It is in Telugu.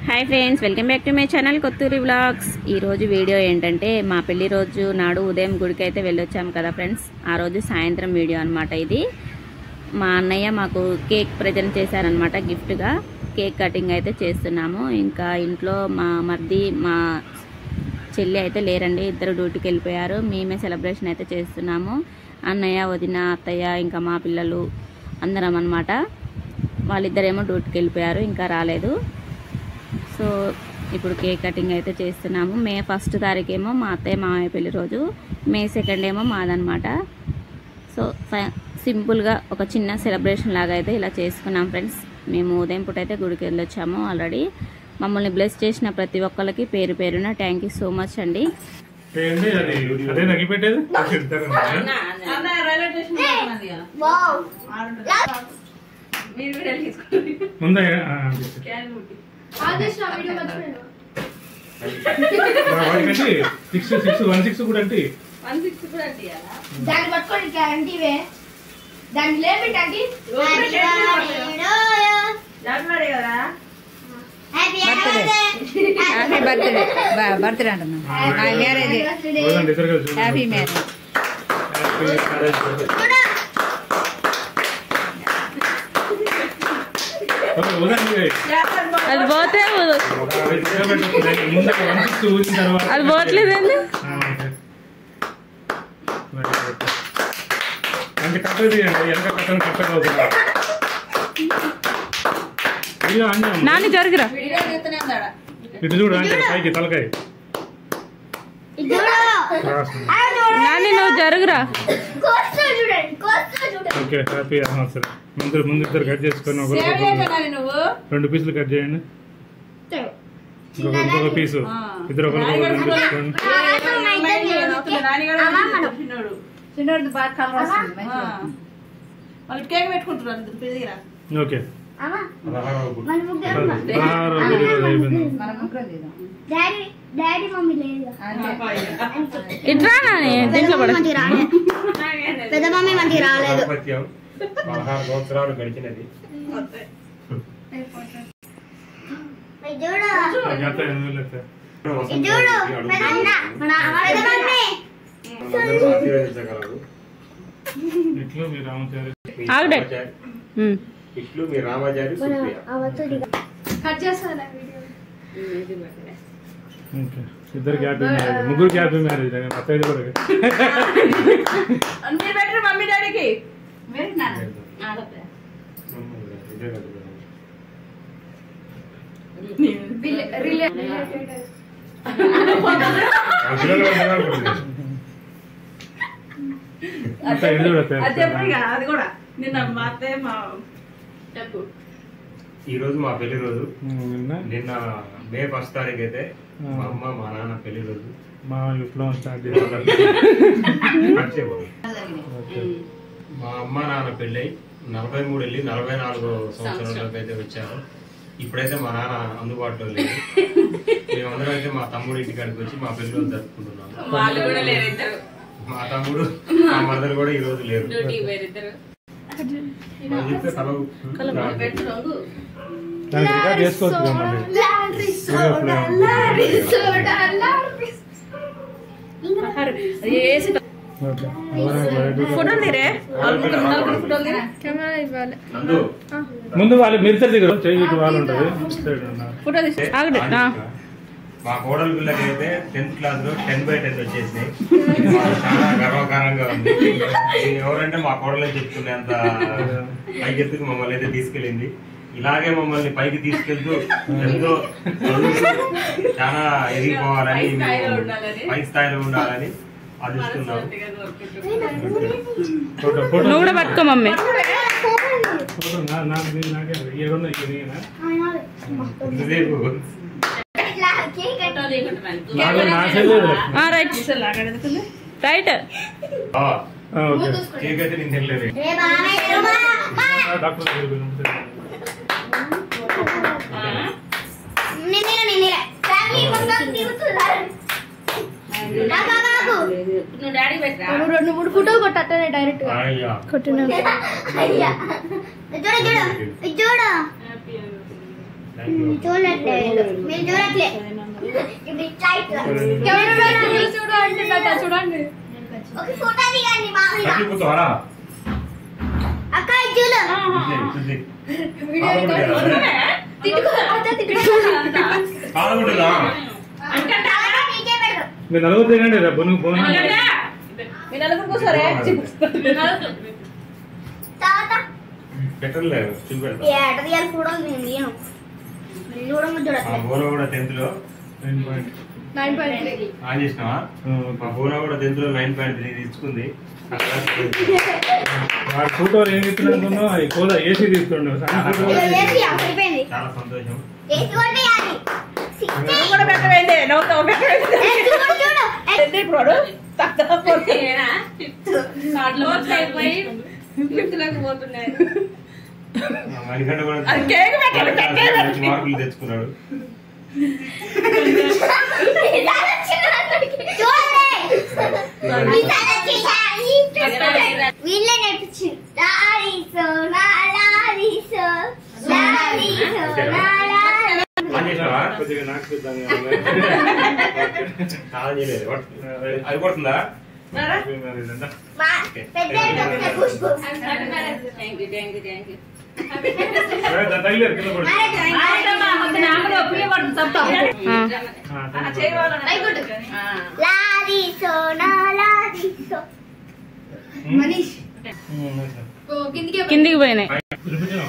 Hi friends, welcome back to my channel Kothuri vlogs. ఈరోజు వీడియో ఏంటంటే మా పెళ్లి రోజు నాడు ఉదయం గుడికి అయితే వెళ్ళొచ్చాము కదా ఫ్రెండ్స్. ఆ రోజు సాయంత్రం వీడియో అనమాట ఇది. మా అన్నయ్య మాకు కేక్ ప్రజెంట్ చేశారనమాట గిఫ్ట్గా. కేక్ కటింగ్ అయితే చేస్తున్నాము. ఇంకా ఇంట్లో మా మర్ది మా చెల్లి అయితే లేరండి, ఇద్దరు డ్యూటీకి వెళ్ళిపోయారు. మేమే సెలబ్రేషన్ అయితే చేస్తున్నాము. అన్నయ్య, వదిన, అత్తయ్య, ఇంకా మా పిల్లలు అందరం అనమాట. వాళ్ళిద్దరేమో డ్యూటీకి వెళ్ళిపోయారు, ఇంకా రాలేదు. సో ఇప్పుడు కేక్ కటింగ్ అయితే చేస్తున్నాము. మే 1 తారీఖేమో మా అత్తయ్య మామయ్య పెళ్లి రోజు, మే 2 ఏమో మాదనమాట. సో సింపుల్గా ఒక చిన్న సెలబ్రేషన్ లాగా అయితే ఇలా చేసుకున్నాం ఫ్రెండ్స్. మేము ఉదయం పూట అయితే గుడికి వెళ్ళొచ్చాము ఆల్రెడీ. మమ్మల్ని బ్లెస్ చేసిన ప్రతి ఒక్కరికి పేరు పేరున థ్యాంక్ యూ సో మచ్ అండి. బర్త్డే అంటున్నా. Happy marriage. అది పోతే అది పోవట్లేదండి. నాని జరుగురా, ఇటు చూడు పైకి తలకాయ. నాని నువ్వు జరుగురా. Okay, happy anniversary. ముందు ఇద్దరు కట్ చేసుకొని 2 పీసులు కట్ చేయండి. ఇంకొక పీసు ఇద్దరు ఒకరికి తీసుకోండి. ఓకే, ఇట్రా నాని, దీంట్లో పడ. పెద్ద మమ్మీ మనకి రాలేదు. 16 సంవత్సరాలు గడిచినది. ఇట్లు మీ రామచారి, ఇట్లు మీ రామాచారి. ఇద్దరికి హ్యాపీ మ్యారేజ్, ముగ్గురికి హ్యాపీ మ్యారేజ్. అత్తయ్య కూడా మమ్మీ డాడీకి ఈ రోజు మా పెళ్లి రోజు. నిన్న మే 1 తారీఖు అయితే మా అమ్మ మా నాన్న పెళ్లి రోజు. మా విప్లవం స్టార్ట్ చేయాలి. మా అమ్మ నాన్న పెళ్ళై 43 వెళ్ళి 44 సంవత్సరాలకు అయితే వచ్చారు. ఇప్పుడైతే మా నాన్న అందుబాటులో లేదు. మేమందరం అయితే మా తమ్ముడు ఇంటికాడికి వచ్చి మా పెళ్లి రోజు జరుపుకుంటున్నాము. మా తమ్ముడు మా మదర్ కూడా ఈ రోజు లేరు. చేసుకోవచ్చు. ముందు వాళ్ళు మిర్చర్ దగ్గర చేయి వాళ్ళు ఉంటుంది. మా కోడల పిల్లకి అయితే 10th క్లాస్ లో 10/10 వచ్చేసినాయి. చాలా గర్వకారంగా ఉంది. ఎవరంటే మా కోడలే చెప్పుకునేంత పైకెత్తుకు మమ్మల్ని అయితే తీసుకెళ్ళింది. ఇలాగే మమ్మల్ని పైకి తీసుకెళ్తూ ఎంతో చాలా ఎదిగిపోవాలని, పై స్థాయిలో ఉండాలని ఆశిస్తున్నాం. నువ్వు కూడా పట్టుకో మమ్మీ. రైట్ కేక్ అయితే నేను తినలేదు. రెండు మూడు ఫోటోలు కొట్టనే డైరెక్ట్ కొట్టిన. చూడట్లేదు మీరు చూడట్లే ఇది టైట్ చూడండి ఒక ఫోటో దిగండి మామయ్య కట్లు కుట్టవారా? అక్క ఇది చూడు కాదకుంటుందా? నీకే పెట్టు మీరు నలుగురు తినండి రా బొను బొను మీ నలుగురు కూర్చోరే తాత పెట్టలేదు చూపెడతా. ఏట తీయాలి చూడాలి నేను తీయను నేను చూడము మా చూడట్లే బోలో కూడా 10th లో 9.3 ఆన్ చేసినావా? మా బోలో కూడా 10th లో 9.3 తీసుకుంది. వాడు ఫోటోలు ఏం ఇస్తున్నాను అది కూడా ఏసీ తీస్తుండే అయిపోయింది చాలా సంతోషం. ఏసి కూడా తీయాలి కూడా పెట్టవేంటి నవ్వుతావు పెట్టవేంటి చూడు చూడు ఇప్పుడు పోతున్నాయి మణికంఠ కూడా అది కేక్ పెట్టాలి, కేక్ మంచి మార్కులు తెచ్చుకున్నాడు. వీళ్ళే నేర్పించింది లారీసో నా లారీసో లారీసో నా లారీసో ఆన్ చేసినావా? కొద్దిగా నాకు చూద్దాం చాలా చేయలేదు. అది కొడుతుందా? పెద్ద పుష్పు తగిలేరు కింద పడి లారీసో నా లారీసో మనీష్ కిందికి పోయినాయి చూపించాను